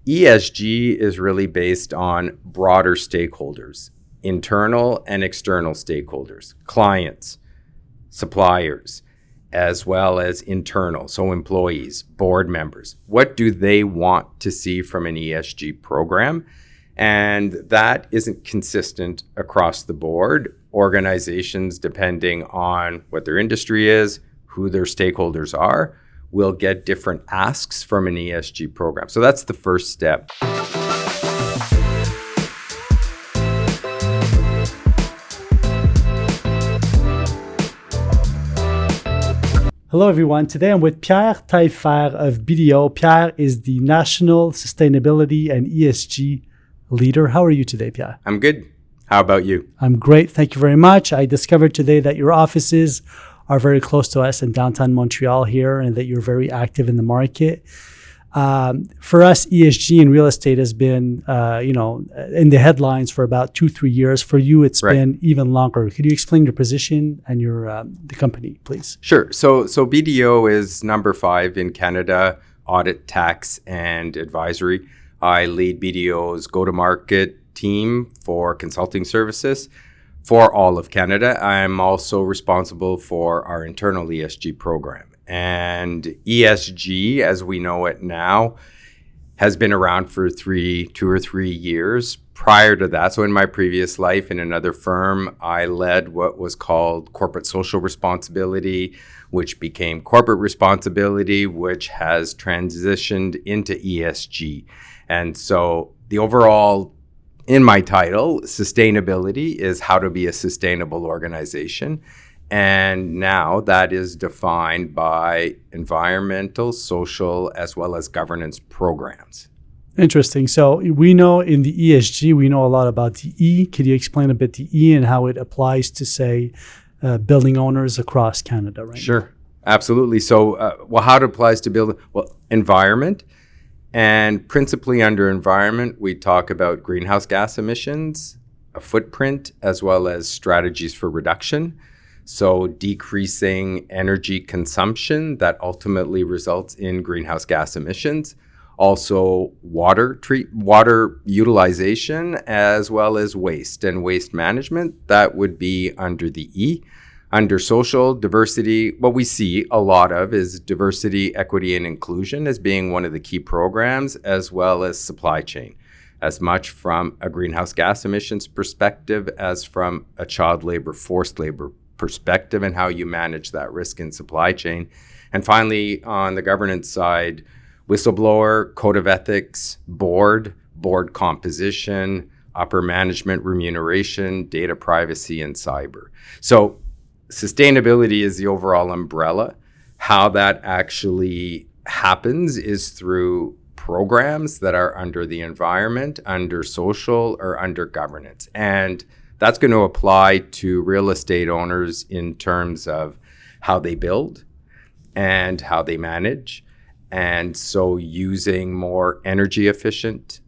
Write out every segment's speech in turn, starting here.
ESG is really based on broader stakeholders, internal and external stakeholders, clients, suppliers, as well as internal, so employees, board members. What do they want to see from an ESG program? And that isn't consistent across the board. Organizations, depending on what their industry is, who their stakeholders are, will get different asks from an ESG program. So that's the first step. Hello everyone, today I'm with Pierre Taillefer of BDO. Pierre is the National Sustainability and ESG Leader. How are you today, Pierre? I'm good. How about you? I'm great, thank you very much. I discovered today that your offices are very close to us in downtown Montreal here and that you're very active in the market. For us, ESG in real estate has been, in the headlines for about 2-3 years. For you, it's been even longer. Could you explain your position and your the company, please? Sure. So BDO is number 5 in Canada, audit, tax, and advisory. I lead BDO's go-to-market team for consulting services for all of Canada. I'm also responsible for our internal ESG program. And ESG, as we know it now, has been around for 2 or 3 years. Prior to that, so in my previous life in another firm, I led what was called corporate social responsibility, which became corporate responsibility, which has transitioned into ESG. And so the overall, in my title, sustainability is how to be a sustainable organization. And now that is defined by environmental, social, as well as governance programs. Interesting. So we know in the ESG, we know a lot about the E. Could you explain a bit the E and how it applies to, say, building owners across Canada right Sure, now? Absolutely. So, how it applies to building, environment. And principally under environment, we talk about greenhouse gas emissions, a footprint, as well as strategies for reduction. So decreasing energy consumption that ultimately results in greenhouse gas emissions. Also water utilization, as well as waste and waste management. That would be under the E. Under social diversity, what we see a lot of is diversity, equity, and inclusion as being one of the key programs, as well as supply chain, as much from a greenhouse gas emissions perspective as from a child labor, forced labor perspective, and how you manage that risk in supply chain. And finally, on the governance side, whistleblower, code of ethics, board composition, upper management remuneration, data privacy, and cyber. So sustainability is the overall umbrella. How that actually happens is through programs that are under the environment, under social, or under governance. And that's going to apply to real estate owners in terms of how they build and how they manage. And so using more energy efficient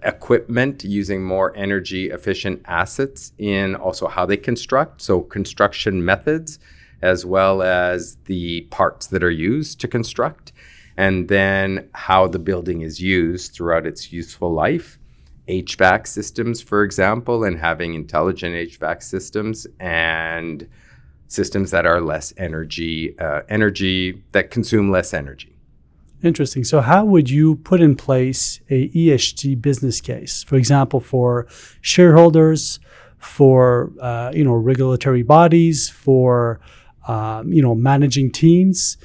equipment, using more energy efficient assets in also how they construct. So construction methods, as well as the parts that are used to construct, and then how the building is used throughout its useful life. HVAC systems, for example, and having intelligent HVAC systems and systems that are less energy that consume less energy. Interesting. So how would you put in place a ESG business case, for example, for shareholders, for regulatory bodies, for managing teams?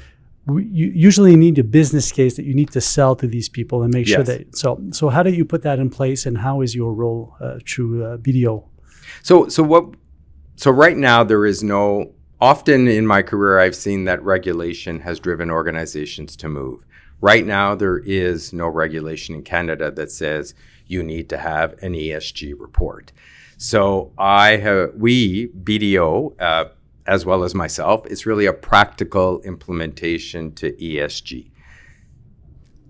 You usually need a business case that you need to sell to these people and make sure that. So how do you put that in place, and how is your role through BDO? So right now there is no. Often in my career, I've seen that regulation has driven organizations to move. Right now, there is no regulation in Canada that says you need to have an ESG report. So BDO, as well as myself, it's really a practical implementation to ESG.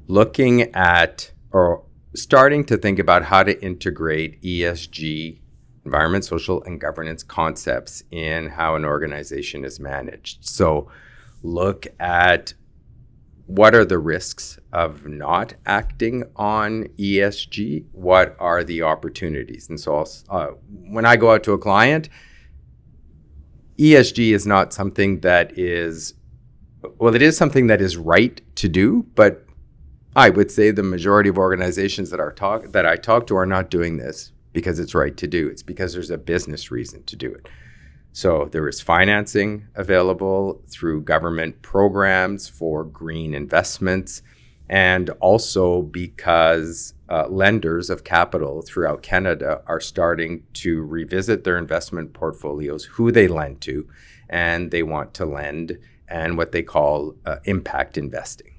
Looking at or starting to think about how to integrate ESG, environment, social, and governance concepts in how an organization is managed. So look at what are the risks of not acting on ESG? What are the opportunities? And so when I go out to a client, ESG is not something that is, well, it is something that is right to do, but I would say the majority of organizations that I talk to are not doing this because it's right to do. It's because there's a business reason to do it. So there is financing available through government programs for green investments, and also because lenders of capital throughout Canada are starting to revisit their investment portfolios, who they lend to, and they want to lend and what they call impact investing.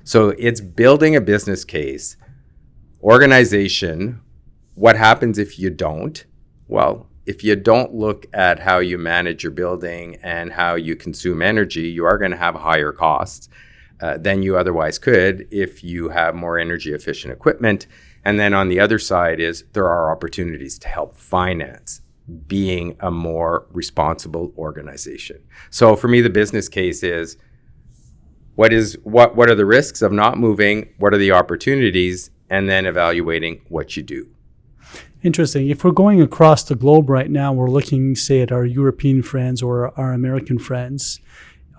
So it's building a business case, organization. What happens if you don't? Well, if you don't look at how you manage your building and how you consume energy, you are going to have higher costs than you otherwise could if you have more energy efficient equipment. And then on the other side is there are opportunities to help finance being a more responsible organization. So for me, the business case is what are the risks of not moving? What are the opportunities? And then evaluating what you do. Interesting. If we're going across the globe right now, we're looking, say, at our European friends or our American friends.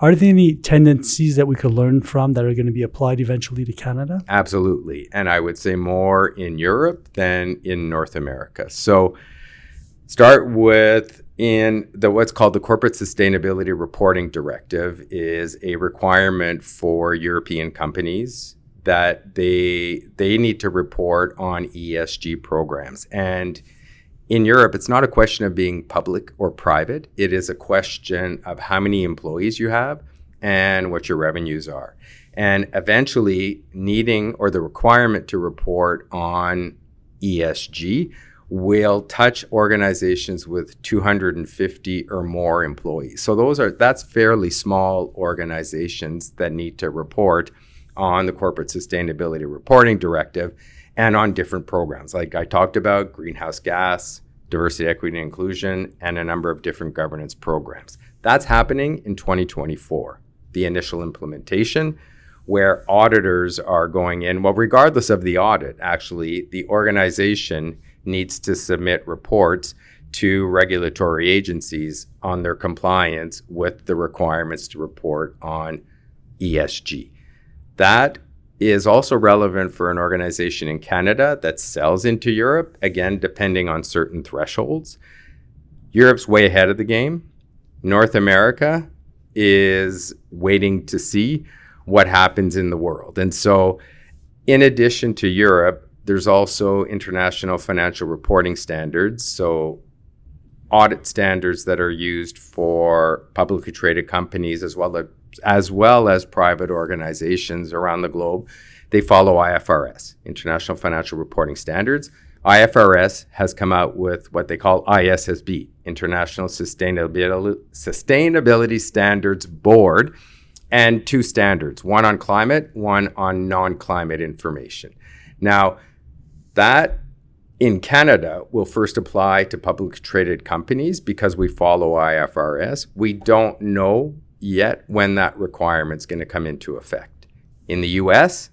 Are there any tendencies that we could learn from that are going to be applied eventually to Canada? Absolutely. And I would say more in Europe than in North America. So start with what's called the Corporate Sustainability Reporting Directive is a requirement for European companies that they need to report on ESG programs. And in Europe, it's not a question of being public or private. It is a question of how many employees you have and what your revenues are. And eventually needing or the requirement to report on ESG will touch organizations with 250 or more employees. So that's fairly small organizations that need to report on the Corporate Sustainability Reporting Directive and on different programs. Like I talked about greenhouse gas, diversity, equity, and inclusion, and a number of different governance programs. That's happening in 2024, the initial implementation, where auditors are going in. Well, regardless of the audit, actually, the organization needs to submit reports to regulatory agencies on their compliance with the requirements to report on ESG. That is also relevant for an organization in Canada that sells into Europe, again, depending on certain thresholds. Europe's way ahead of the game. North America is waiting to see what happens in the world. And so in addition to Europe, there's also international financial reporting standards. So audit standards that are used for publicly traded companies as well as private organizations around the globe. They follow IFRS, International Financial Reporting Standards. IFRS has come out with what they call ISSB, International Sustainability Standards Board, and two standards, one on climate, one on non-climate information. Now, that in Canada will first apply to publicly traded companies because we follow IFRS. We don't know yet when that requirement's going to come into effect. In the US,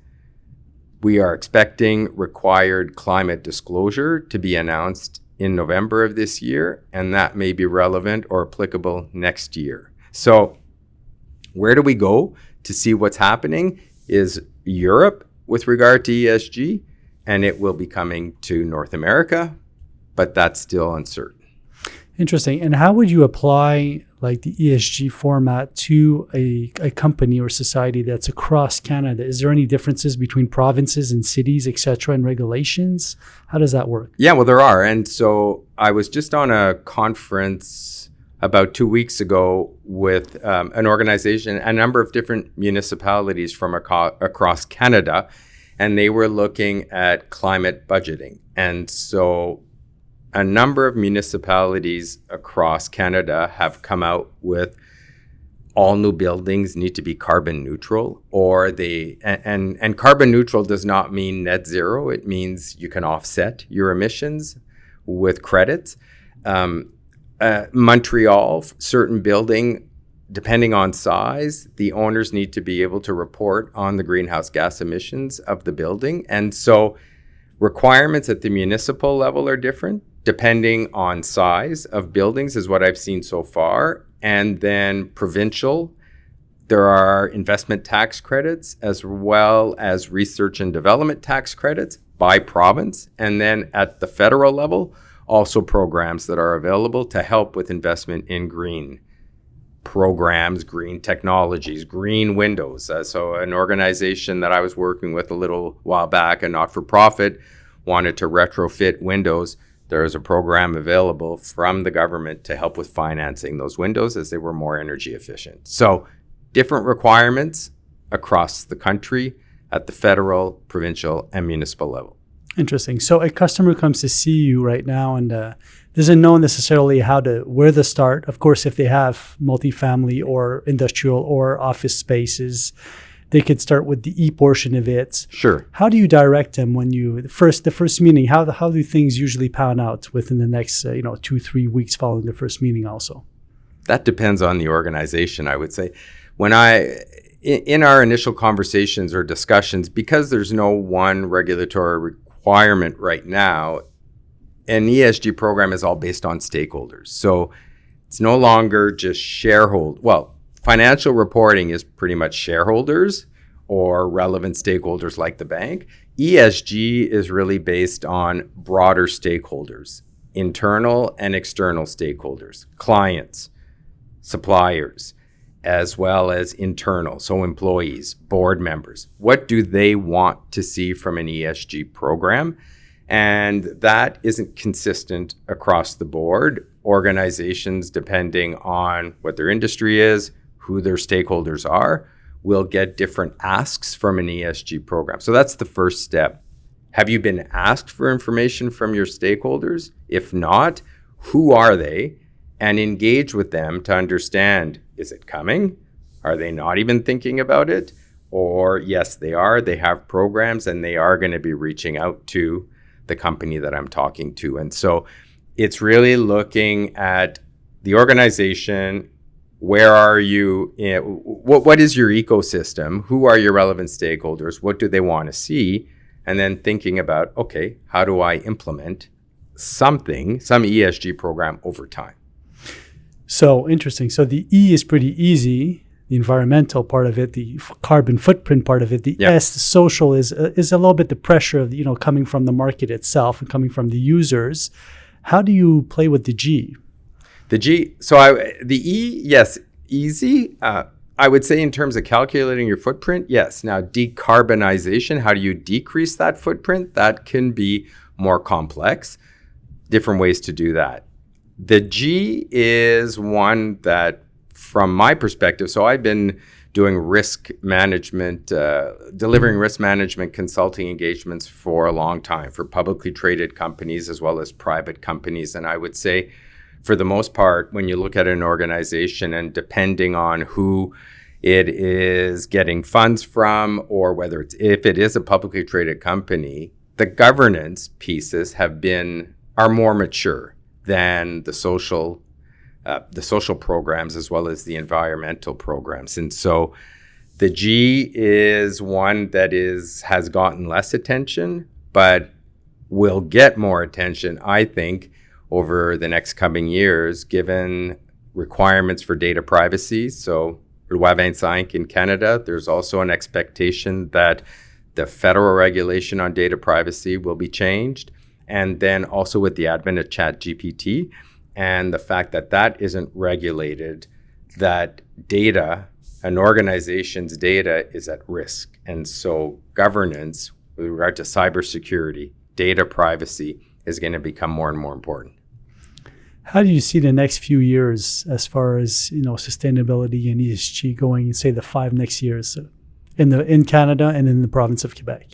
we are expecting required climate disclosure to be announced in November of this year, and that may be relevant or applicable next year. So where do we go to see what's happening is Europe with regard to ESG, and it will be coming to North America, but that's still uncertain. Interesting. And how would you apply like the ESG format to a company or society that's across Canada? Is there any differences between provinces and cities, et cetera, and regulations? How does that work? Yeah, well, there are. And so I was just on a conference about 2 weeks ago with an organization, a number of different municipalities from across Canada, and they were looking at climate budgeting. And so a number of municipalities across Canada have come out with all new buildings need to be carbon neutral, or and carbon neutral does not mean net zero. It means you can offset your emissions with credits. Montreal, certain building depending on size, the owners need to be able to report on the greenhouse gas emissions of the building. And so requirements at the municipal level are different depending on size of buildings is what I've seen so far. And then provincial, there are investment tax credits as well as research and development tax credits by province. And then at the federal level, also programs that are available to help with investment in green programs, green technologies, green windows. So an organization that I was working with a little while back, a not-for-profit, wanted to retrofit windows. There is a program available from the government to help with financing those windows as they were more energy efficient. So different requirements across the country at the federal, provincial, and municipal level. Interesting. So a customer comes to see you right now and doesn't know necessarily where to start. Of course, if they have multifamily or industrial or office spaces, they could start with the E portion of it. Sure. How do you direct them when the first meeting? How do things usually pan out within the next 2-3 weeks following the first meeting? Also, that depends on the organization. I would say in our initial conversations or discussions, because there's no one regulatory requirement right now, an ESG program is all based on stakeholders. So it's no longer just financial reporting is pretty much shareholders or relevant stakeholders like the bank. ESG is really based on broader stakeholders, internal and external stakeholders, clients, suppliers, as well as internal, so employees, board members. What do they want to see from an ESG program? And that isn't consistent across the board. Organizations, depending on what their industry is, who their stakeholders are, will get different asks from an ESG program. So that's the first step. Have you been asked for information from your stakeholders? If not, who are they? And engage with them to understand, is it coming? Are they not even thinking about it? Or yes, they are. They have programs and they are going to be reaching out to the company that I'm talking to. And so it's really looking at the organization. Where are you? What is your ecosystem? Who are your relevant stakeholders? What do they want to see? And then thinking about, okay, how do I implement some ESG program over time? So interesting. So the E is pretty easy, the environmental part of it, the carbon footprint part of it. The S, the social, is a little bit the pressure of coming from the market itself and coming from the users. How do you play with the G? The G, the E, yes, easy. I would say in terms of calculating your footprint, yes. Now, decarbonization, how do you decrease that footprint? That can be more complex. Different ways to do that. The G is one that, from my perspective, so I've been doing risk management, delivering risk management consulting engagements for a long time for publicly traded companies as well as private companies. And I would say, for the most part, when you look at an organization and depending on who it is getting funds from or if it is a publicly traded company, the governance pieces are more mature than the social programs as well as the environmental programs. And so the G is one that has gotten less attention, but will get more attention, I think, over the next coming years, given requirements for data privacy. So Loi 25 in Canada, there's also an expectation that the federal regulation on data privacy will be changed. And then also with the advent of ChatGPT and the fact that isn't regulated, that data, an organization's data is at risk. And so governance with regard to cybersecurity, data privacy is going to become more and more important. How do you see the next few years as far as sustainability and ESG going, say the 5 next years in Canada and in the province of Quebec?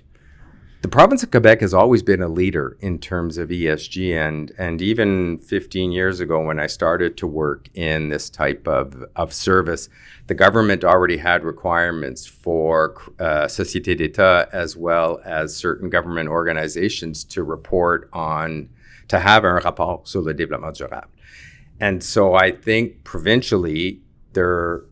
The province of Quebec has always been a leader in terms of ESG, and even 15 years ago when I started to work in this type of service, the government already had requirements for Société d'État as well as certain government organizations to have un rapport sur le développement durable. And so I think provincially, there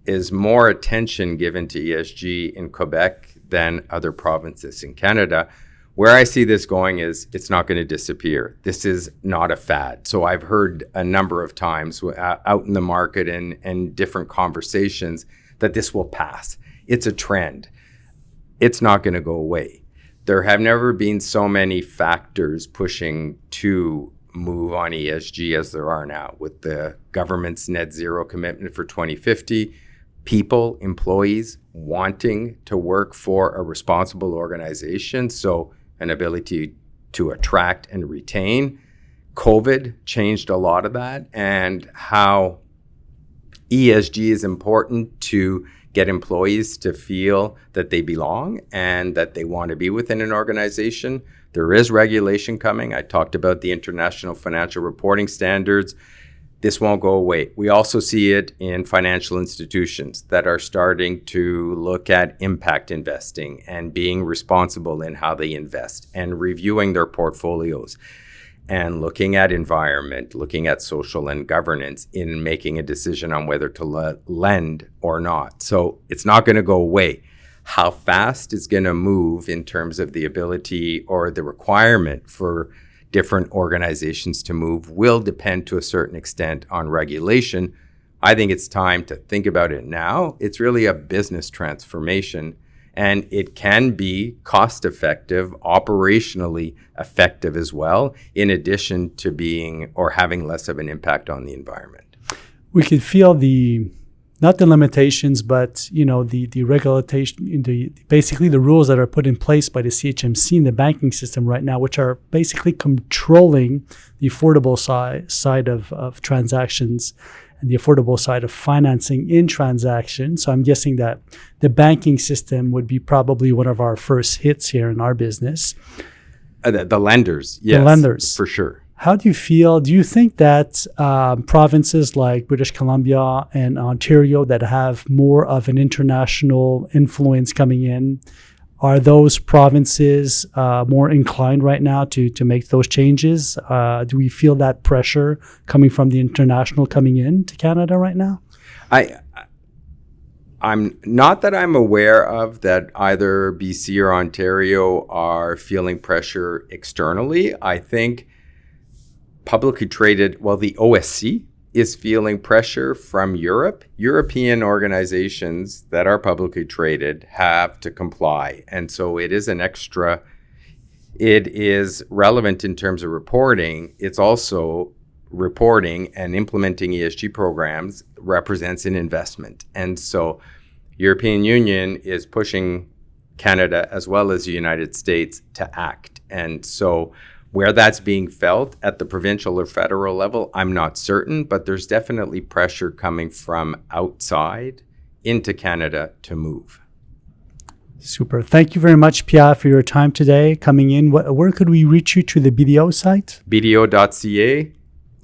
is more attention given to ESG in Quebec than other provinces in Canada. Where I see this going is it's not going to disappear. This is not a fad. So I've heard a number of times out in the market and different conversations that this will pass. It's a trend. It's not going to go away. There have never been so many factors pushing to move on ESG as there are now, with the government's net zero commitment for 2050, people, employees wanting to work for a responsible organization, so an ability to attract and retain. COVID changed a lot of that, and how ESG is important to get employees to feel that they belong and that they want to be within an organization. There is regulation coming. I talked about the International Financial Reporting Standards. This won't go away. We also see it in financial institutions that are starting to look at impact investing and being responsible in how they invest and reviewing their portfolios and looking at environment, looking at social and governance in making a decision on whether to lend or not. So it's not going to go away. How fast it's going to move in terms of the ability or the requirement for different organizations to move will depend to a certain extent on regulation. I think it's time to think about it now. It's really a business transformation, and it can be cost effective, operationally effective as well, in addition to being or having less of an impact on the environment. We could feel not the limitations, but the regulation, basically the rules that are put in place by the CHMC in the banking system right now, which are basically controlling the affordable side of transactions and the affordable side of financing in transactions. So I'm guessing that the banking system would be probably one of our first hits here in our business. The lenders, yes, the lenders, for sure. How do you feel? Do you think that provinces like British Columbia and Ontario that have more of an international influence coming in, are those provinces more inclined right now to make those changes? Do we feel that pressure coming from the international coming in to Canada right now? I'm not that I'm aware of that either BC or Ontario are feeling pressure externally. I think publicly traded, the OSC is feeling pressure from Europe. European organizations that are publicly traded have to comply. And so it is it is relevant in terms of reporting. It's also reporting and implementing ESG programs represents an investment. And so European Union is pushing Canada as well as the United States to act. And so where that's being felt at the provincial or federal level, I'm not certain, but there's definitely pressure coming from outside into Canada to move. Super. Thank you very much, Pierre, for your time today coming in. Where could we reach you? To the BDO site? BDO.ca.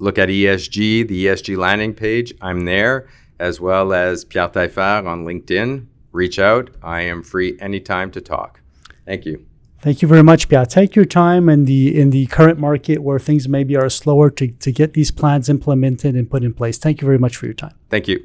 Look at ESG, the ESG landing page. I'm there, as well as Pierre Taillefer on LinkedIn. Reach out. I am free anytime to talk. Thank you. Thank you very much, Pierre. Take your time in the current market where things maybe are slower to get these plans implemented and put in place. Thank you very much for your time. Thank you.